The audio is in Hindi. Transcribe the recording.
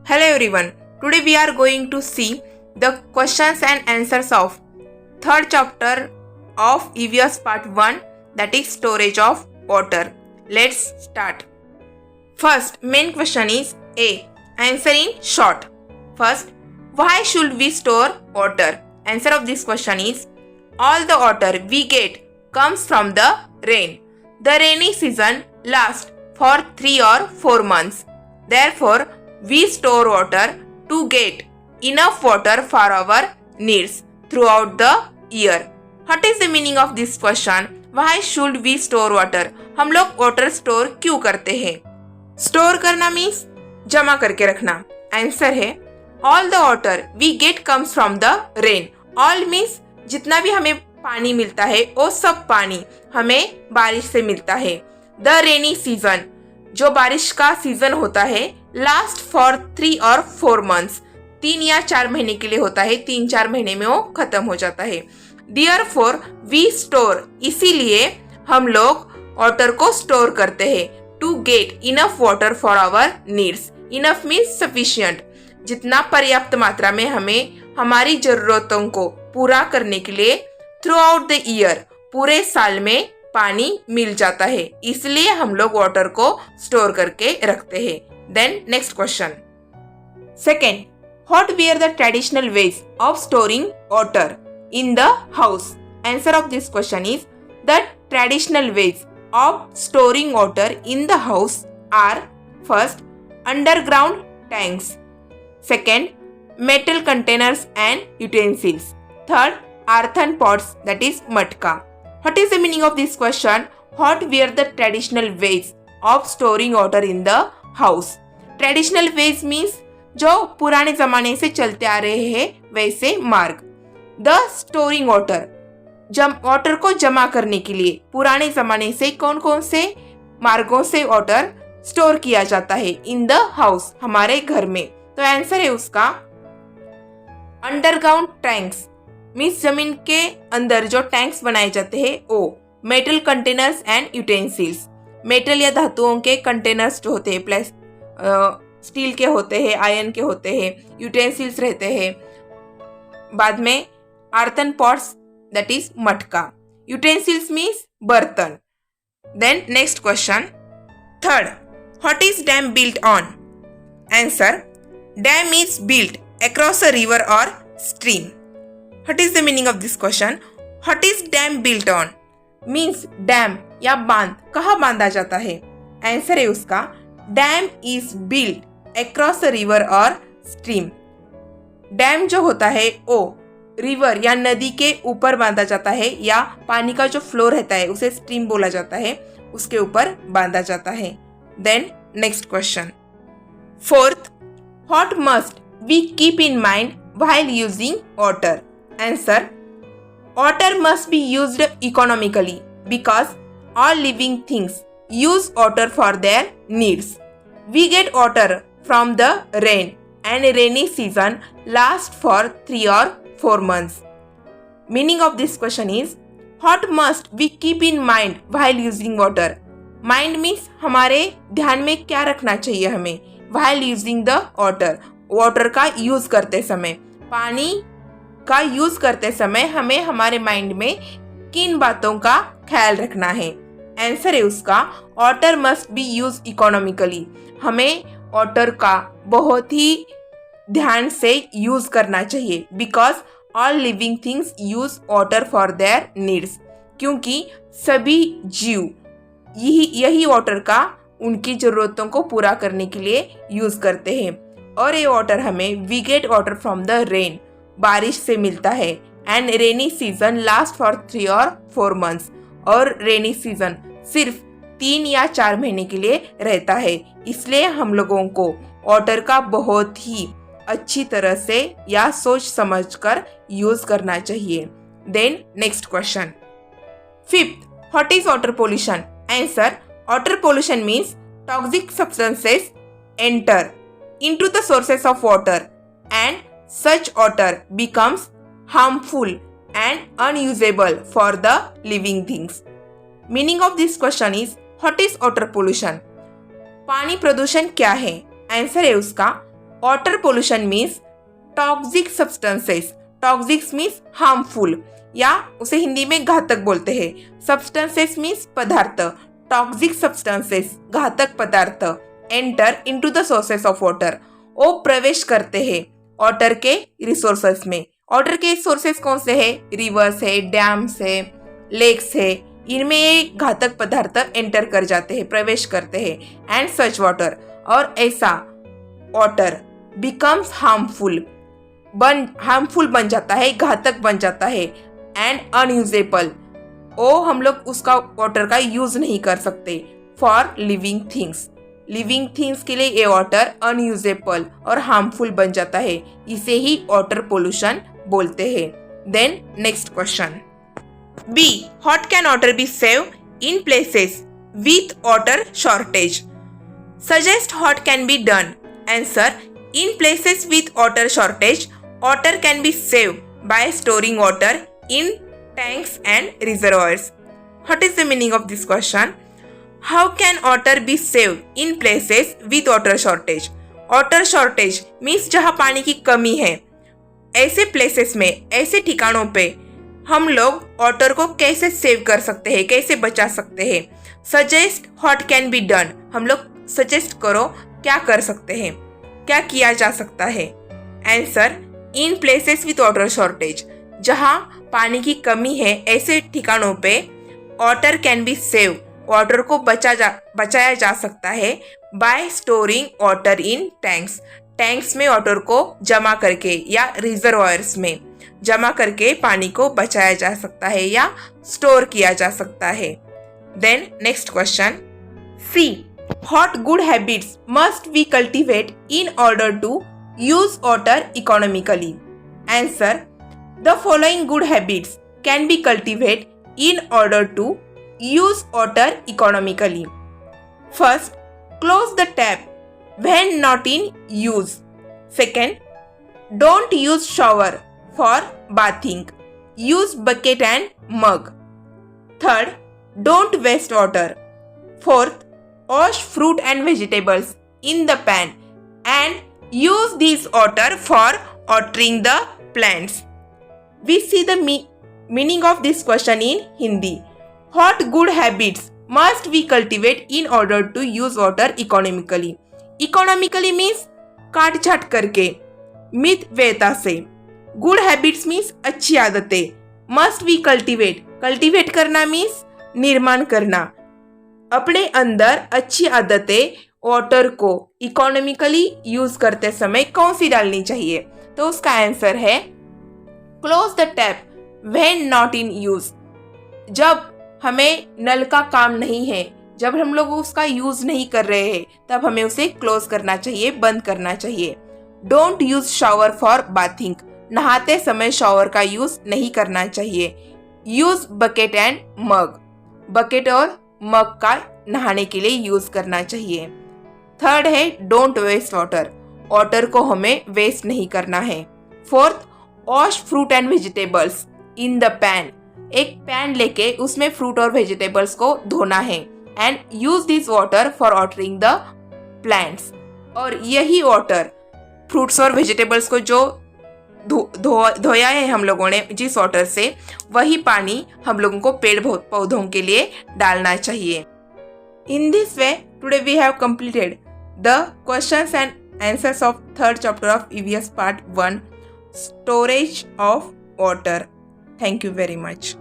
Hello everyone. Today we are going to see the questions and answers of third chapter of EVS part 1, that is storage of water. Let's start. First main question is A. Answer in short. First, why should we store water? Answer of this question is all the water we get comes from the rain. The rainy season lasts for 3 or 4 months. Therefore, we store water to get enough water for our needs throughout the year. What is the meaning of this question? Why should we store water? हम लोग वाटर स्टोर क्यों करते हैं? स्टोर करना मीन्स जमा करके रखना. आंसर है all the water we get comes from the rain. All means जितना भी हमें पानी मिलता है वो सब पानी हमें बारिश से मिलता है. द रेनी सीजन जो बारिश का सीजन होता है लास्ट फॉर 3 और 4 मंथ्स 3 या 4 महीने के लिए होता है. 3-4 महीने में वो खत्म हो जाता है. Therefore वी स्टोर इसीलिए हम लोग वाटर को स्टोर करते हैं to get enough water for our needs. Enough means sufficient, जितना पर्याप्त मात्रा में हमें हमारी जरूरतों को पूरा करने के लिए थ्रू आउट द ईयर पूरे साल में पानी मिल जाता है. इसलिए हम लोग वाटर को स्टोर करके रखते हैं. Then next question. Second, what were the traditional ways of storing water in the house? Answer of this question is the traditional ways of storing water in the house are first underground tanks, second metal containers and utensils, third earthen pots, that is matka. What is the meaning of this question? What were the traditional ways of storing water in the house? Traditional ways means जो पुराने जमाने से चलते आ रहे हैं वैसे मार्ग. द स्टोरिंग वाटर को जमा करने के लिए पुराने जमाने से कौन कौन से मार्गों से वाटर स्टोर किया जाता है इन द हाउस, हमारे घर में. तो आंसर है उसका अंडरग्राउंड टैंक्स मीन्स जमीन के अंदर जो टैंक्स बनाए जाते हैं वो. Metal containers and utensils, metal या धातुओं के कंटेनर्स जो होते हैं स्टील के होते हैं, आयरन के होते हैं, यूटेंसिल्स रहते हैं. बाद में earthen pots, that is matka. Utensils means बर्तन. Then next question. Third, what is dam built on? Answer, dam is built across a river or stream. What is the meaning of this question? What is dam built on? Means dam या बांध कहाँ बांधा जाता है? Answer है उसका dam is built across a river or stream. Dam जो होता है वो रिवर या नदी के ऊपर बांधा जाता है, या पानी का जो फ्लो रहता है उसे स्ट्रीम बोला जाता है, उसके ऊपर बांधा जाता है. Then next question. Fourth, what must we keep in mind while using water? Answer, water must be used economically because all living things use water for their needs. We get water from the rain and rainy season last for 3 or 4 months. Meaning of this question is what must we keep in mind while using water? Mind means हमारे ध्यान में क्या रखना चाहिए हमें while using the water. Water का यूज करते समय, पानी का यूज करते समय हमें हमारे माइंड में किन बातों का ख्याल रखना है? आंसर है उसका water must B use economically. हमें वाटर का बहुत ही ध्यान से यूज करना चाहिए because all living things use water for their needs. क्योंकि सभी जीव यही वाटर का उनकी जरूरतों को पूरा करने के लिए यूज करते हैं. और ये वाटर हमें we get water from the rain, बारिश से मिलता है. And rainy season last for 3 और 4 मंथ्स. और रेनी सीजन सिर्फ 3 या 4 महीने के लिए रहता है. इसलिए हम लोगों को वाटर का बहुत ही अच्छी तरह से या सोच समझकर यूज करना चाहिए. Then next question. Fifth, what is water pollution? Answer, water pollution means toxic substances enter into the sources of water and such water becomes harmful and unusable for the living things. Meaning of this question is what is water pollution? पानी प्रदूषण क्या है? आंसर है उसका water pollution means toxic substances, toxic means harmful या उसे हिंदी में घातक बोलते हैं। सब्सटेंसेस मीन्स पदार्थ, टॉक्सिक सब्सटेंसेस घातक पदार्थ enter into the sources of water, वो प्रवेश करते हैं वाटर के रिसोर्सेस में। वाटर के सोर्सेस कौन से है? रिवर्स है, डैम्स है, लेक्स है, इनमें ये घातक पदार्थ एंटर कर जाते हैं, प्रवेश करते हैं। एंड सच वाटर, और ऐसा वाटर बिकम्स हार्मफुल बन जाता है, घातक बन जाता है। एंड अनयूजेबल, ओ हम लोग उसका वाटर का यूज नहीं कर सकते। For living things, living things के लिए ये वाटर अनयूजेबल और हार्मफुल बन जाता है, इसे ही वाटर पोल्यूशन बोलते हैं। Then next question B, how can water be save in places with water shortage? Suggest how can be done. Answer, in places with water shortage water can be saved by storing water in tanks and reservoirs. What is the meaning of this question? How can water be saved in places with water shortage? Water shortage means जहाँ पानी की कमी है, ऐसे प्लेसेस में, ऐसे ठिकानों पे हम लोग वाटर को कैसे सेव कर सकते हैं, कैसे बचा सकते हैं? Suggest what can be done, हम लोग सजेस्ट करो क्या कर सकते हैं, क्या किया जा सकता है? Answer, in places with water shortage, जहाँ पानी की कमी है ऐसे ठिकानों पे water can be save, water को बचाया जा सकता है bye storing water in tanks, tanks में वाटर को जमा करके या रिजर्वायर्स में जमा करके पानी को बचाया जा सकता है या स्टोर किया जा सकता है। Then next question C, what good habits must we cultivate in order to use water economically? Answer, the following good habits can be cultivated in order to use water economically. First, close the tap when not in use. Second, don't use shower for bathing. Use bucket and mug. Third, don't waste water. Fourth, wash fruit and vegetables in the pan and use this water for watering the plants. We see the meaning of this question in Hindi. What good habits must we cultivate in order to use water economically? Economically means काट छाट करके, मितव्ययता से। गुड हैबिट्स मीन्स अच्छी आदतें। मस्ट वी कल्टिवेट, कल्टिवेट करना मीन्स निर्माण करना। अपने अंदर अच्छी आदतें वाटर को इकोनॉमिकली यूज करते समय कौन सी डालनी चाहिए? तो उसका आंसर है close the tap when not in use. जब हमें नल का काम नहीं है, जब हम लोग उसका यूज नहीं कर रहे हैं, तब हमें उसे क्लोज करना चाहिए, बंद करना चाहिए। Don't use shower for bathing, नहाते समय शावर का यूज नहीं करना चाहिए। Use bucket and mug, bucket और मग का नहाने के लिए यूज करना चाहिए। थर्ड है डोंट वेस्ट वाटर, वाटर को हमें वेस्ट नहीं करना है। Fourth, wash fruit and vegetables in the pan, एक पैन लेके उसमें फ्रूट और वेजिटेबल्स को धोना है। And use this water for watering the plants, और यही वाटर फ्रूट्स और वेजिटेबल्स को जो धोया है हम लोगों ने जिस वाटर से, वही पानी हम लोगों को पेड़ पौधों के लिए डालना चाहिए। In this way, today we have completed the questions and answers of third chapter of EVS part 1, storage of water. Thank you very much.